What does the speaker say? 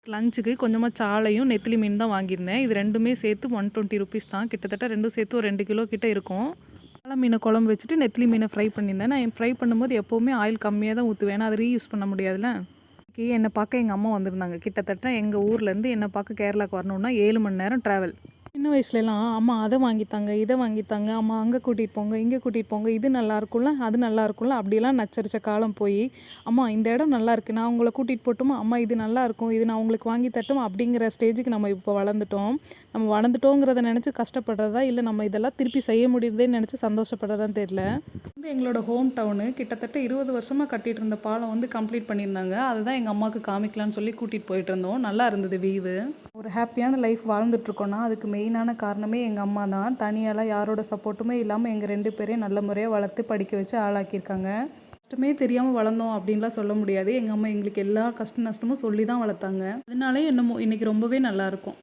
லஞ்சுக்கு கொஞ்சமாக சாலையும் நெத்திலி மீன் தான் வாங்கியிருந்தேன். இது ரெண்டுமே சேர்த்து 120 ருபீஸ் தான். கிட்டத்தட்ட ரெண்டும் சேர்த்து ஒரு 2 கிலோ கிட்ட இருக்கும். சாலை மீனை குழம்பு வச்சுட்டு நெத்திலி மீனை ஃப்ரை பண்ணியிருந்தேன். நான் ஃப்ரை பண்ணும்போது எப்போவுமே ஆயில் கம்மியாக தான் ஊற்றுவேன். ஏன்னா அதை ரீயூஸ் பண்ண முடியாதுல்ல. என்னை பார்க்க எங்கள் அம்மா வந்திருந்தாங்க. கிட்டத்தட்ட எங்கள் ஊர்லேருந்து என்னை பார்க்க கேரளாவுக்கு வரணுன்னா 7 மணி நேரம் ட்ராவல். சின்ன வயசுலலாம் அம்மா அதை வாங்கித்தாங்க, இதை வாங்கித்தாங்க, அம்மா அங்கே கூட்டிகிட்டு போங்க, இங்கே கூட்டிகிட்டு போங்க, இது நல்லா இருக்கும்ல, அது நல்லா இருக்கும்ல, அப்படிலாம் நச்சரித்த காலம் போய், அம்மா இந்த இடம் நல்லா இருக்குது, நான் உங்களை கூட்டிகிட்டு போட்டுமா, அம்மா இது நல்லா இருக்கும், இது நான் உங்களுக்கு வாங்கி தட்டுமா, அப்படிங்கிற ஸ்டேஜுக்கு நம்ம இப்போ வளர்ந்துட்டோம். நம்ம வளர்ந்துட்டோங்கிறத நினச்சி கஷ்டப்படுறதா, இல்லை நம்ம இதெல்லாம் திருப்பி செய்ய முடியுறதேன்னு நினச்சி சந்தோஷப்படுறதான்னு தெரியல. எங்களோட ஹோம் டவுனு கிட்டத்தட்ட 20 வருஷமாக கட்டிகிட்டு இருந்த பாலம் வந்து கம்ப்ளீட் பண்ணியிருந்தாங்க. அதுதான் எங்கள் அம்மாவுக்கு காமிக்கலான்னு சொல்லி கூட்டிகிட்டு போயிட்டு இருந்தோம். நல்லா இருந்தது வியூவு. ஒரு ஹாப்பியான லைஃப் வாழ்ந்துட்டுருக்கோன்னா அதுக்கு மெயினான காரணமே எங்கள் அம்மா தான். தனியாலாம் யாரோட சப்போர்ட்டுமே இல்லாமல் எங்கள் 2 பேரையும் நல்ல முறையாக வளர்த்து படிக்க வச்சு ஆளாக்கியிருக்காங்க. கஷ்டமே தெரியாமல் வளர்ந்தோம் அப்படின்லாம் சொல்ல முடியாது. எங்கள் அம்மா எங்களுக்கு எல்லா கஷ்ட நஷ்டமும் சொல்லி தான் வளர்த்தாங்க. அதனாலே என்னமோ இன்றைக்கி ரொம்பவே நல்லாயிருக்கும்.